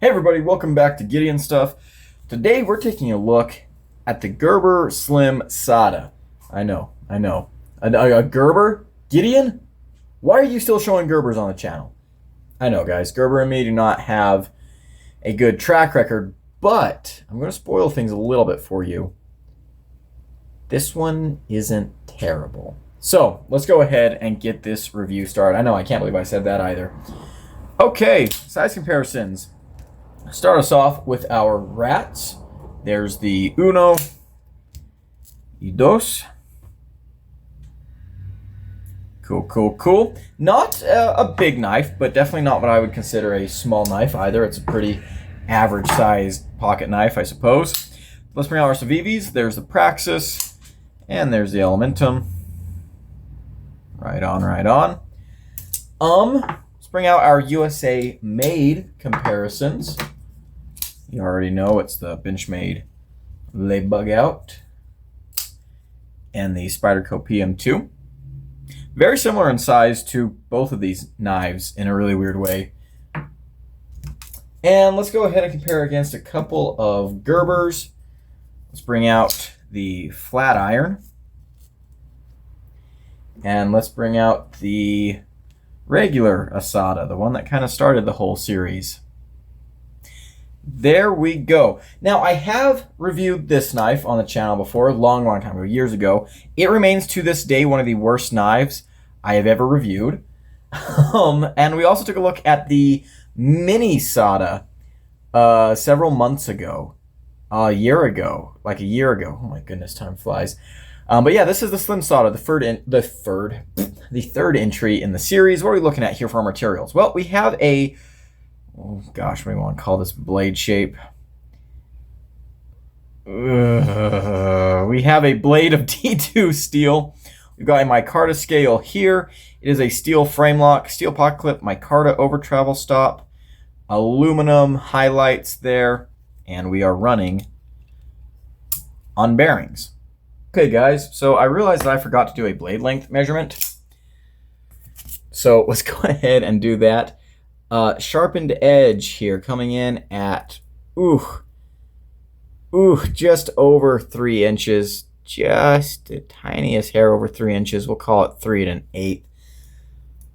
Hey everybody, welcome back to Gideon Stuff. Today we're taking a look at the Gerber Slimsada. I know. A Gerber? Gideon? Why are you still showing Gerbers on the channel? I know guys, Gerber and me do not have a good track record, but I'm going to spoil things a little bit for you. This one isn't terrible. So, let's go ahead and get this review started. I know, I can't believe I said that either. Okay, size comparisons. Start us off with our rats. There's the uno y dos. Cool. Not a big knife, but definitely not what I would consider a small knife either. It's a pretty average sized pocket knife, I suppose. Let's bring out our Civivis. There's the Praxis, and there's the Elementum. Right on. Let's bring out our USA made comparisons. You already know it's the Benchmade Lay Bug Out and the Spyderco PM2. Very similar in size to both of these knives in a really weird way. And let's go ahead and compare against a couple of Gerbers. Let's bring out the flat iron. And let's bring out the regular Asada, the one that kind of started the whole series. There we go. Now, I have reviewed this knife on the channel before, a long time ago, years ago. It remains to this day one of the worst knives I have ever reviewed. And we also took a look at the Mini Sada several months ago. A year ago. Oh my goodness, time flies. But yeah, this is the Slimsada, the third entry in the series. What are we looking at here for our materials? Well, we have a, oh gosh, what do we want to call this blade shape? We have a blade of D2 steel. We've got a micarta scale here. It is a steel frame lock, steel pocket clip, micarta over travel stop, aluminum highlights there, and we are running on bearings. Okay guys, so I realized that I forgot to do a blade length measurement. So let's go ahead and do that. Sharpened edge here coming in at, just over 3 inches. Just the tiniest hair over 3 inches. We'll call it 3 1/8.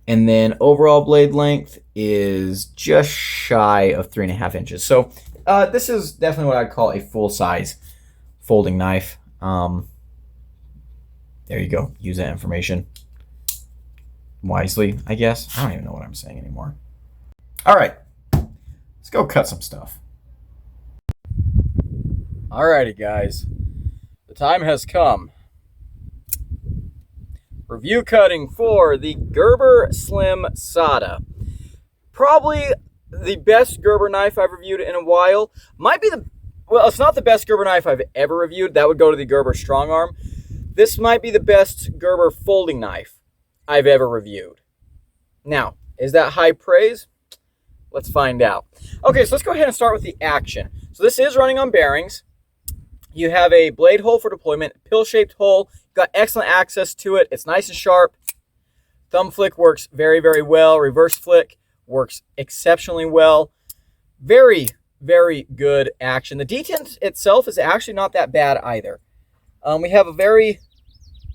And then overall blade length is just shy of 3.5 inches. So this is definitely what I'd call a full-size folding knife. There you go. Use that information wisely, I guess. I don't even know what I'm saying anymore. All right, let's go cut some stuff. Alrighty, guys. The time has come. Review cutting for the Gerber Slimsada. Probably the best Gerber knife I've reviewed in a while. Might be well, it's not the best Gerber knife I've ever reviewed. That would go to the Gerber Strong Arm. This might be the best Gerber folding knife I've ever reviewed. Now, is that high praise? Let's find out. Okay, so let's go ahead and start with the action. So this is running on bearings. You have a blade hole for deployment, pill-shaped hole. You've got excellent access to it. It's nice and sharp. Thumb flick works very well. Reverse flick works exceptionally well. Very good action. The detent itself is actually not that bad either. We have a very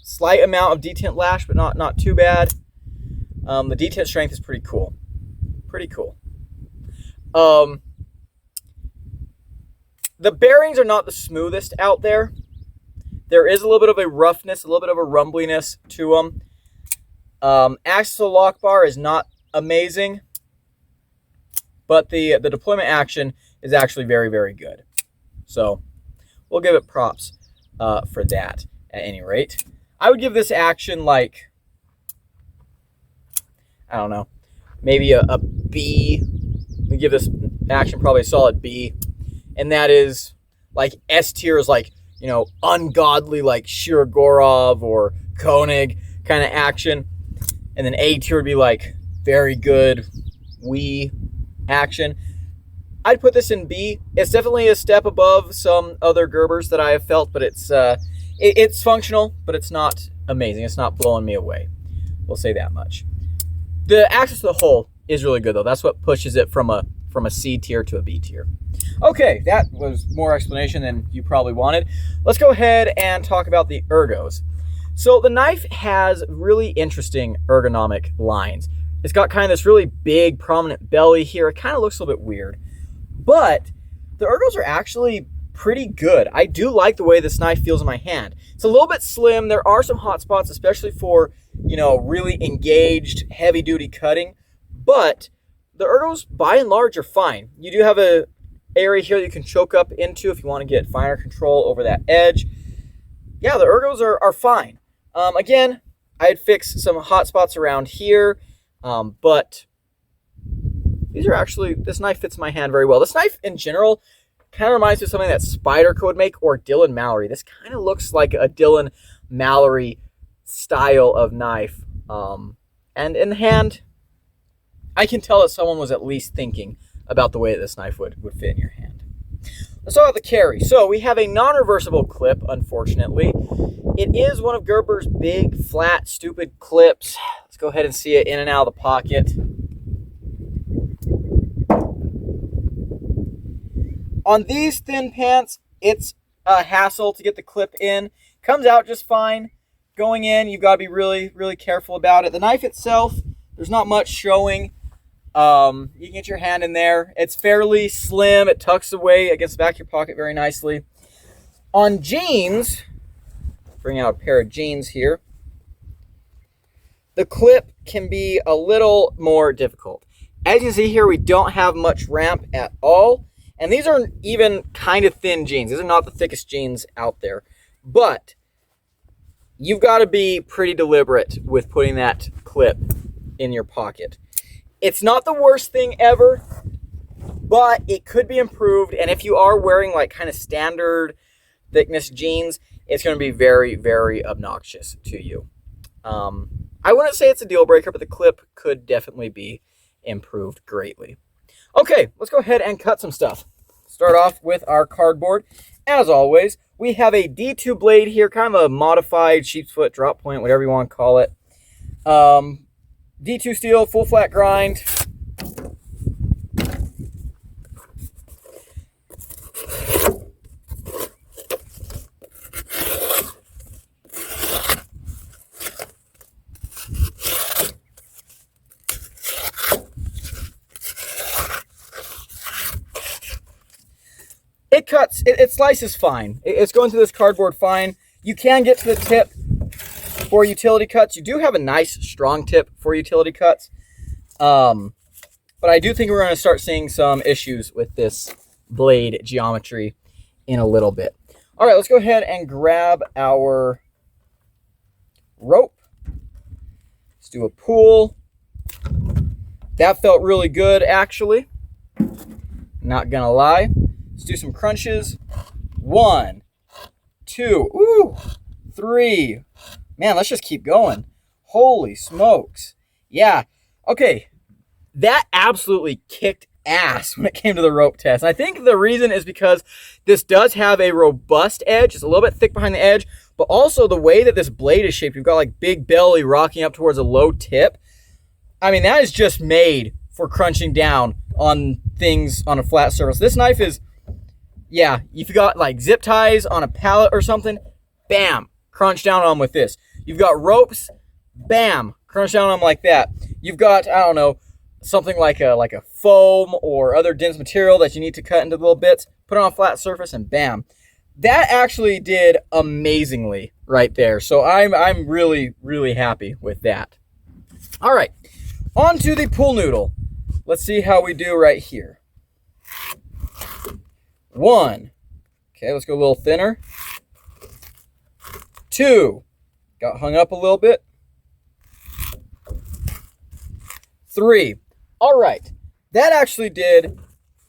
slight amount of detent lash, but not too bad. The detent strength is pretty cool. The bearings are not the smoothest out there. There is a little bit of a roughness, a little bit of a rumbliness to them. Access to the lock bar is not amazing, but the deployment action is actually very good. So we'll give it props for that at any rate. I would give this action like, I don't know, maybe a B. We give this action probably a solid B. And that is like S tier is like, you know, ungodly like Shirogorov or Koenig kind of action. And then A tier would be like very good Wii action. I'd put this in B. It's definitely a step above some other Gerbers that I have felt, but it's functional, but it's not amazing. It's not blowing me away. We'll say that much. The access to the hole is really good though. That's what pushes it from a from a C tier to a B tier. Okay, that was more explanation than you probably wanted. Let's go ahead and talk about the ergos. So the knife has really interesting ergonomic lines. It's got kind of this really big, prominent belly here. It kind of looks a little bit weird. But the ergos are actually pretty good. I do like the way this knife feels in my hand. It's a little bit slim. There are some hot spots, especially for, really engaged, heavy-duty cutting. But the ergos, by and large, are fine. You do have an area here that you can choke up into if you want to get finer control over that edge. Yeah, the ergos are fine. Again, I'd fix some hot spots around here, but these are actually, this knife fits my hand very well. This knife, in general, kind of reminds me of something that Spyderco would make, or Dylan Mallory. This kind of looks like a Dylan Mallory style of knife. And in the hand, I can tell that someone was at least thinking about the way that this knife would fit in your hand. Let's talk about the carry. So we have a non-reversible clip, unfortunately. It is one of Gerber's big, flat, stupid clips. Let's go ahead and see it in and out of the pocket. On these thin pants, it's a hassle to get the clip in. Comes out just fine. Going in, you've got to be really, really careful about it. The knife itself, there's not much showing. You can get your hand in there. It's fairly slim. It tucks away against the back of your pocket very nicely. On jeans, bring out a pair of jeans here, the clip can be a little more difficult. As you can see here, we don't have much ramp at all. And these are even kind of thin jeans. These are not the thickest jeans out there. But you've got to be pretty deliberate with putting that clip in your pocket. It's not the worst thing ever, but it could be improved. And if you are wearing like kind of standard thickness jeans, it's going to be very, very obnoxious to you. I wouldn't say it's a deal breaker, but the clip could definitely be improved greatly. Okay, let's go ahead and cut some stuff. Start off with our cardboard. As always, we have a D2 blade here, kind of a modified sheep's foot drop point, whatever you want to call it. D2 steel, full flat grind. It cuts, it slices fine. It's going through this cardboard fine. You can get to the tip for utility cuts. You do have a nice strong tip for utility cuts. But I do think we're going to start seeing some issues with this blade geometry in a little bit. All right, let's go ahead and grab our rope. Let's do a pull. That felt really good, actually. Not gonna lie. Let's do some crunches. 1, 2, 3. Man, let's just keep going. Holy smokes. Yeah. Okay. That absolutely kicked ass when it came to the rope test. And I think the reason is because this does have a robust edge. It's a little bit thick behind the edge, but also the way that this blade is shaped, you've got like big belly rocking up towards a low tip. I mean, that is just made for crunching down on things on a flat surface. This knife is, yeah, if you got like zip ties on a pallet or something, bam, crunch down on them with this. You've got ropes, bam, crunch down on them like that. You've got, I don't know, something like a foam or other dense material that you need to cut into little bits, put it on a flat surface, and bam. That actually did amazingly right there. So I'm really, really happy with that. All right, on to the pool noodle. Let's see how we do right here. 1. Okay, let's go a little thinner. 2. Got hung up a little bit. 3. All right, that actually did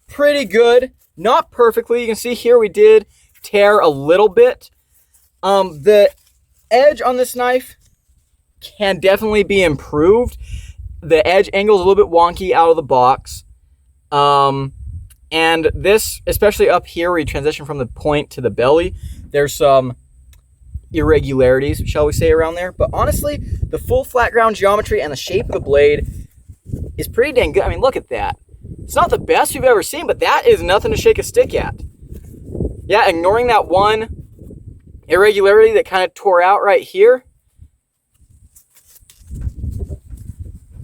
pretty good. Not perfectly. You can see here we did tear a little bit. The edge on this knife can definitely be improved. The edge angle is a little bit wonky out of the box. And this, especially up here where you transition from the point to the belly, there's some irregularities, shall we say, around there. But honestly, the full flat ground geometry and the shape of the blade is pretty dang good. I mean, look at that. It's not the best you've ever seen, but that is nothing to shake a stick at. Yeah, ignoring that one irregularity that kind of tore out right here,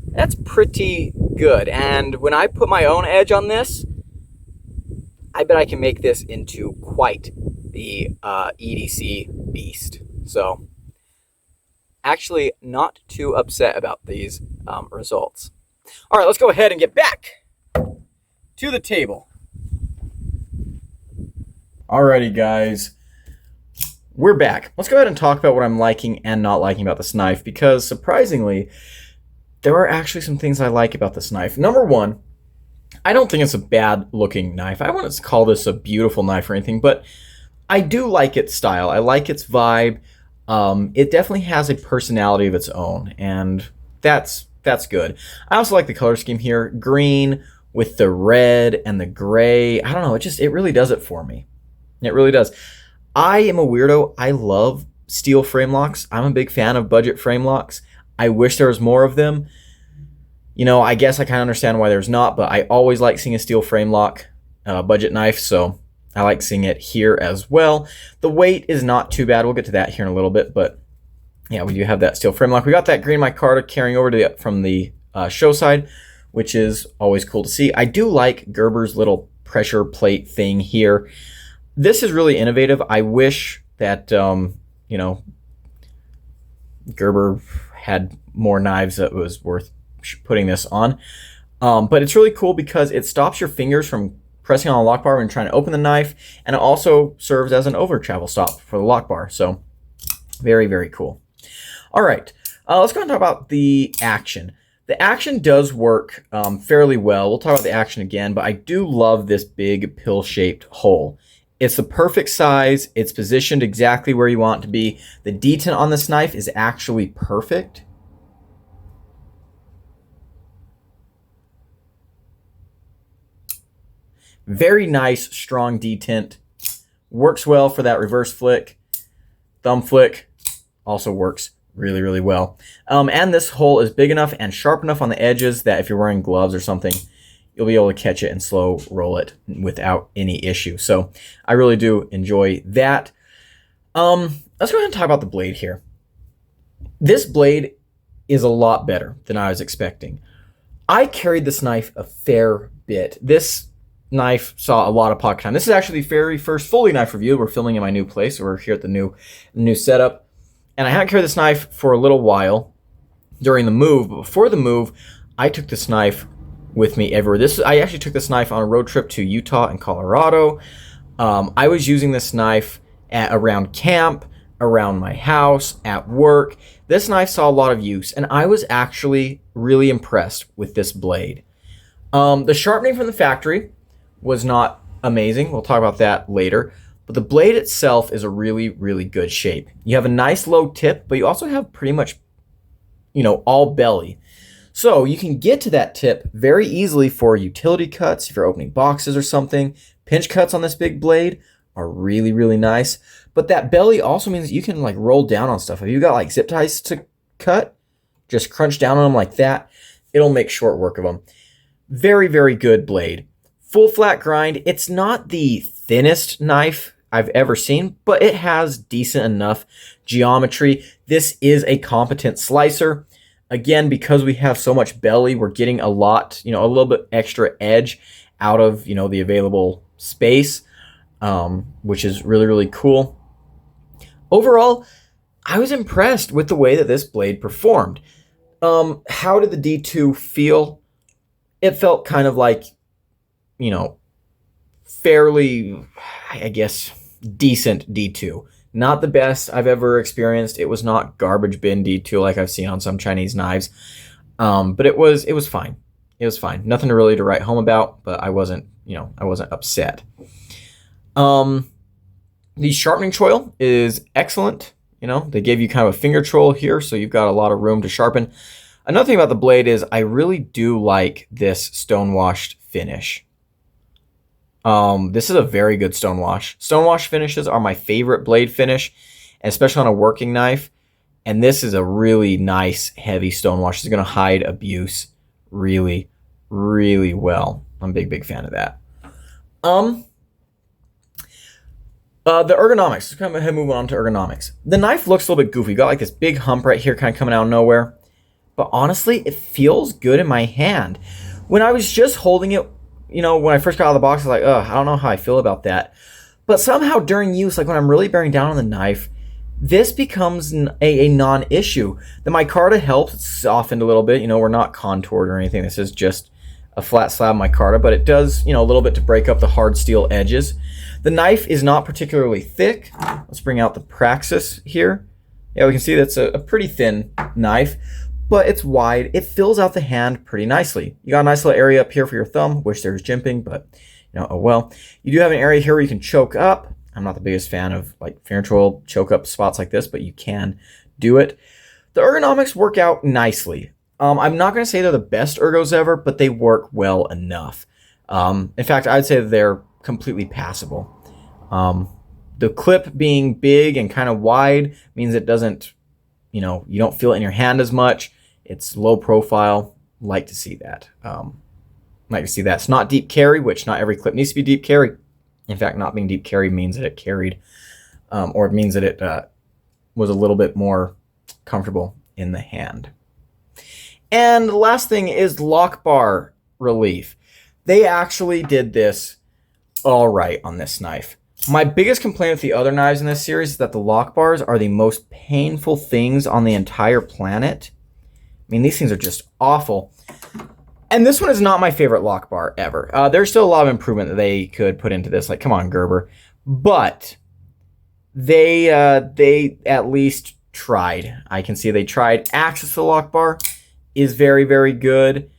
that's pretty good. And when I put my own edge on this, I bet I can make this into quite the EDC beast. So, actually not too upset about these results. All right, let's go ahead and get back to the table. Alrighty, guys. We're back. Let's go ahead and talk about what I'm liking and not liking about this knife, because surprisingly, there are actually some things I like about this knife. Number one, I don't think it's a bad looking knife. I wouldn't call this a beautiful knife or anything, but I do like its style. I like its vibe. It definitely has a personality of its own, and that's good. I also like the color scheme here. Green with the red and the gray. I don't know, it really does it for me. It really does. I am a weirdo. I love steel frame locks. I'm a big fan of budget frame locks. I wish there was more of them. You know, I guess I kind of understand why there's not, but I always like seeing a steel frame lock budget knife, so I like seeing it here as well. The weight is not too bad. We'll get to that here in a little bit, but yeah, we do have that steel frame lock. We got that green micarta carrying over from the show side, which is always cool to see. I do like Gerber's little pressure plate thing here. This is really innovative. I wish that, you know, Gerber had more knives that was worth putting this on. But it's really cool because it stops your fingers from pressing on the lock bar when trying to open the knife, and it also serves as an over travel stop for the lock bar. So very, very cool. All right, let's go and talk about the action. The action does work fairly well. We'll talk about the action again, but I do love this big pill-shaped hole. It's the perfect size. It's positioned exactly where you want it to be. The detent on this knife is actually perfect. Very nice, strong detent. Works well for that reverse flick. Thumb flick also works really, really well. And this hole is big enough and sharp enough on the edges that if you're wearing gloves or something, you'll be able to catch it and slow roll it without any issue. So I really do enjoy that. Let's go ahead and talk about the blade here. This blade is a lot better than I was expecting. I carried this knife a fair bit. This knife saw a lot of pocket time. This is actually the very first Foley knife review. We're filming in my new place. We're here at the new setup. And I hadn't carried this knife for a little while during the move. But before the move, I took this knife with me everywhere. I actually took this knife on a road trip to Utah and Colorado. I was using this knife around camp, around my house, at work. This knife saw a lot of use, and I was actually really impressed with this blade. The sharpening from the factory was not amazing. We'll talk about that later. But the blade itself is a really, really good shape. You have a nice low tip, but you also have pretty much, you know, all belly. So you can get to that tip very easily for utility cuts, if you're opening boxes or something. Pinch cuts on this big blade are really, really nice. But that belly also means you can like roll down on stuff. If you got like zip ties to cut, just crunch down on them like that. It'll make short work of them. Very, very good blade. Full flat grind. It's not the thinnest knife I've ever seen, but it has decent enough geometry. This is a competent slicer. Again, because we have so much belly, we're getting a lot, you know, a little bit extra edge out of, you know, the available space, which is really, really cool. Overall, I was impressed with the way that this blade performed. How did the D2 feel? It felt kind of like, you know, fairly, I guess, decent D2. Not the best I've ever experienced. It was not garbage bin D2 like I've seen on some Chinese knives. But it was fine. It was fine. Nothing really to write home about, but I wasn't upset. The sharpening choil is excellent. You know, they gave you kind of a finger choil here, so you've got a lot of room to sharpen. Another thing about the blade is I really do like this stone-washed finish. This is a very good stonewash. Stonewash finishes are my favorite blade finish, especially on a working knife. And this is a really nice, heavy stonewash. It's going to hide abuse really, really well. I'm a big fan of that. The ergonomics. Let's come ahead and move on to ergonomics. The knife looks a little bit goofy. Got like this big hump right here kind of coming out of nowhere. But honestly, it feels good in my hand. When I was just holding it, when I first got out of the box, I was like, I don't know how I feel about that. But somehow during use, like when I'm really bearing down on the knife, this becomes a non-issue. The micarta helps. It's softened a little bit. We're not contoured or anything. This is just a flat slab micarta, but it does, a little bit to break up the hard steel edges. The knife is not particularly thick. Let's bring out the Praxis here. Yeah, we can see that's a pretty thin knife, but it's wide. It fills out the hand pretty nicely. You got a nice little area up here for your thumb. Wish there was jimping, but oh well. You do have an area here where you can choke up. I'm not the biggest fan of like finger control choke up spots like this, but you can do it. The ergonomics work out nicely. I'm not going to say they're the best ergos ever, but they work well enough. In fact, I'd say they're completely passable. The clip being big and kind of wide means it doesn't, you don't feel it in your hand as much. It's low profile. Like to see that. It's not deep carry, which not every clip needs to be deep carry. In fact, not being deep carry means that it carried, or it means that it was a little bit more comfortable in the hand. And the last thing is lock bar relief. They actually did this all right on this knife. My biggest complaint with the other knives in this series is that the lock bars are the most painful things on the entire planet. I mean, these things are just awful. And this one is not my favorite lock bar ever. There's still a lot of improvement that they could put into this. Like, come on, Gerber. But they at least tried. I can see they tried. Access to the lock bar is very, very good.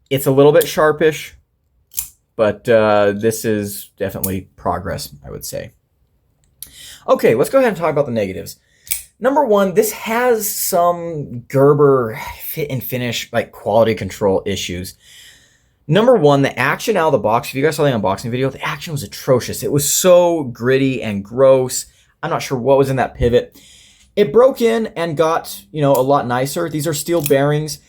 It's a little bit sharpish, but this is definitely progress, I would say. Okay, let's go ahead and talk about the negatives. Number one, this has some Gerber fit and finish, like quality control issues. Number one, the action out of the box, if you guys saw the unboxing video, the action was atrocious. It was so gritty and gross. I'm not sure what was in that pivot. It broke in and got, a lot nicer. These are steel bearings.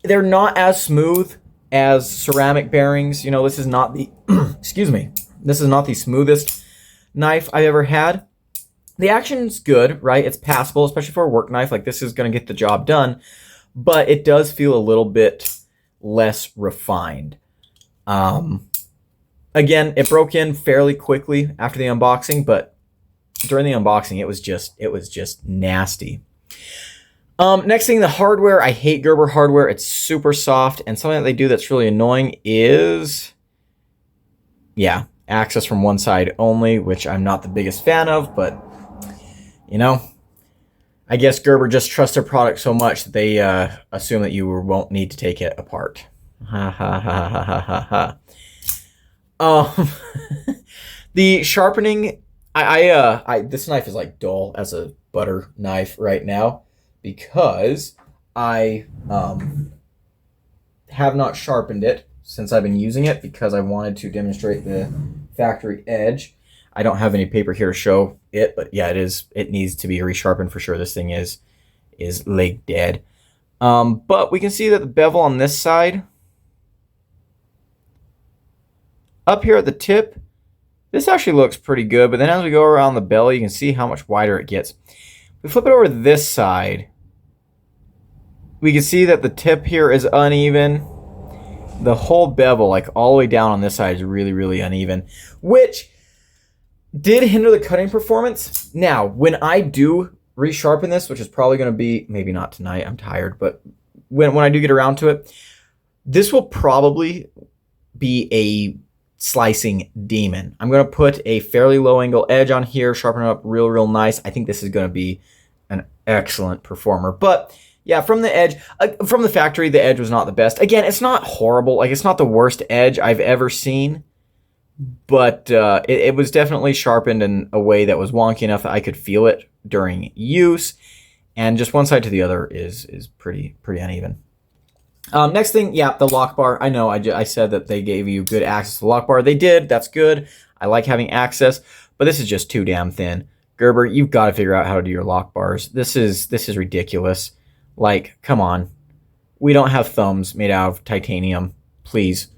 They're not as smooth as ceramic bearings. This is not the, excuse me, this is not the smoothest knife I've ever had. The action's good, right? It's passable, especially for a work knife. Like, this is going to get the job done, but it does feel a little bit less refined. Again, it broke in fairly quickly after the unboxing, but during the unboxing, it was just nasty. Next thing, the hardware. I hate Gerber hardware. It's super soft, and something that they do that's really annoying is, access from one side only, which I'm not the biggest fan of, but I guess Gerber just trusts their product so much that they assume that you won't need to take it apart. Ha ha ha ha ha ha. The sharpening, this knife is like dull as a butter knife right now because I have not sharpened it since I've been using it because I wanted to demonstrate the factory edge. I don't have any paper here to show it, but yeah, it needs to be resharpened for sure. This thing is leg dead. But we can see that the bevel on this side, up here at the tip, this actually looks pretty good, but then as we go around the belly, you can see how much wider it gets. If we flip it over to this side, we can see that the tip here is uneven. The whole bevel, like all the way down on this side, is really, really uneven, which did hinder the cutting performance. Now, when I do resharpen this, which is probably going to be, maybe not tonight, I'm tired, but when I do get around to it, this will probably be a slicing demon. I'm going to put a fairly low angle edge on here, sharpen it up real nice. I think this is going to be an excellent performer. But yeah, from the edge, from the factory, the edge was not the best. Again, it's not horrible. Like, it's not the worst edge I've ever seen. But it was definitely sharpened in a way that was wonky enough that I could feel it during use. And just one side to the other is pretty uneven. Next thing, the lock bar. I know I said that they gave you good access to the lock bar. They did. That's good. I like having access, but this is just too damn thin. Gerber, you've got to figure out how to do your lock bars. This is ridiculous. Like, come on. We don't have thumbs made out of titanium. Please.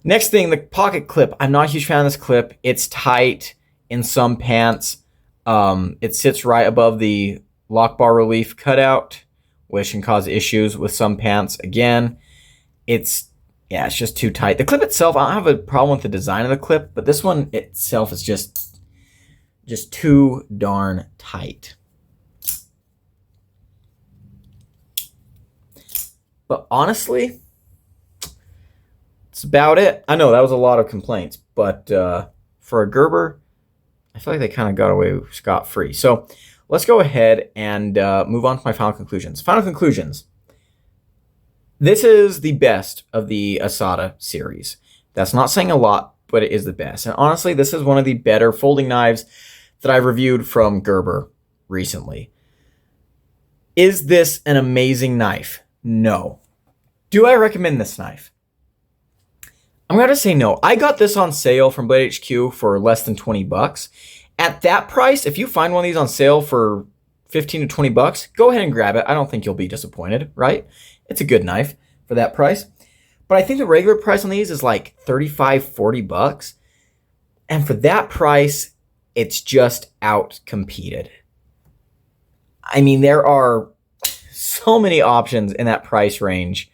Next thing, the pocket clip. I'm not a huge fan of this clip. It's tight in some pants. It sits right above the lock bar relief cutout, which can cause issues with some pants. Again, it's just too tight. The clip itself, I don't have a problem with the design of the clip, but this one itself is just too darn tight. But honestly, that's about it. I know that was a lot of complaints, but for a Gerber, I feel like they kind of got away scot-free. So let's go ahead and move on to my final conclusions. Final conclusions. This is the best of the Slimsada series. That's not saying a lot, but it is the best. And honestly, this is one of the better folding knives that I've reviewed from Gerber recently. Is this an amazing knife? No. Do I recommend this knife? I'm going to say no. I got this on sale from Blade HQ for less than 20 bucks. At that price, if you find one of these on sale for 15 to 20 bucks, go ahead and grab it. I don't think you'll be disappointed, right? It's a good knife for that price. But I think the regular price on these is like 35, 40 bucks. And for that price, it's just out-competed. I mean, there are so many options in that price range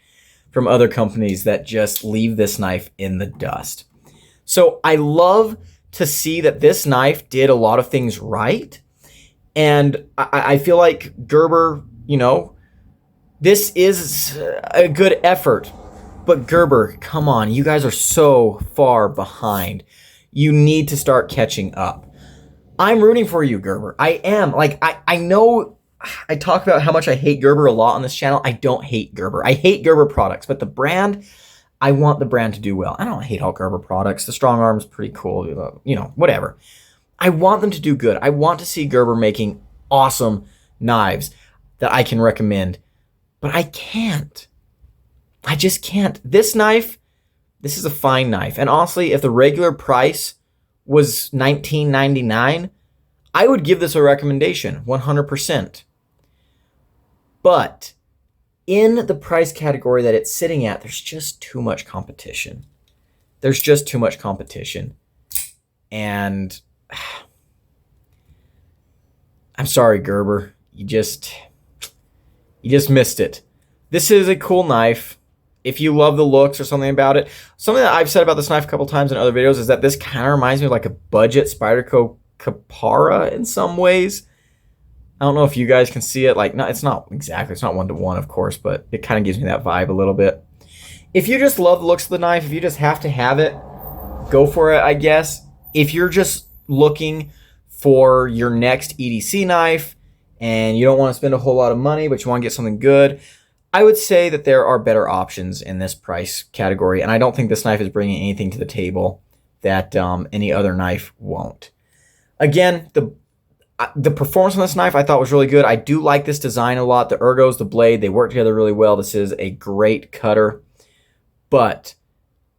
from other companies that just leave this knife in the dust. So I love to see that this knife did a lot of things right. And I feel like Gerber, this is a good effort. But Gerber, come on, you guys are so far behind. You need to start catching up. I'm rooting for you, Gerber. I am. I know I talk about how much I hate Gerber a lot on this channel. I don't hate Gerber. I hate Gerber products, but the brand, I want the brand to do well. I don't hate all Gerber products. The Strong Arm's pretty cool, whatever. I want them to do good. I want to see Gerber making awesome knives that I can recommend, but I can't. I just can't. This knife, this is a fine knife. And honestly, if the regular price was $19.99, I would give this a recommendation, 100%. But in the price category that it's sitting at, there's just too much competition. There's just too much competition. And I'm sorry, Gerber. You just missed it. This is a cool knife. If you love the looks or something about it, something that I've said about this knife a couple times in other videos is that this kind of reminds me of like a budget Spyderco Capara in some ways. I don't know if you guys can see it. It's not exactly, it's not one-to-one, of course, but it kind of gives me that vibe a little bit. If you just love the looks of the knife, if you just have to have it, go for it, I guess. If you're just looking for your next EDC knife and you don't want to spend a whole lot of money, but you want to get something good, I would say that there are better options in this price category, and I don't think this knife is bringing anything to the table that any other knife won't. Again, the performance on this knife I thought was really good. I do like this design a lot. The ergos, the blade, they work together really well. This is a great cutter, but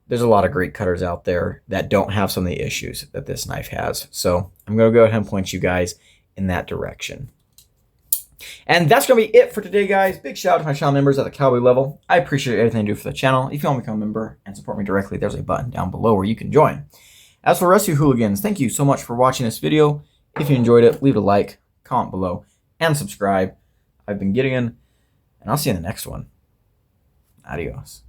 there's a lot of great cutters out there that don't have some of the issues that this knife has. So I'm going to go ahead and point you guys in that direction. And that's going to be it for today, guys. Big shout out to my channel members at the cowboy level. I appreciate everything you do for the channel. If you want to become a member and support me directly, there's a button down below where you can join. As for the rest of you hooligans, thank you so much for watching this video. If you enjoyed it, leave a like, comment below, and subscribe. I've been Gideon, and I'll see you in the next one. Adios.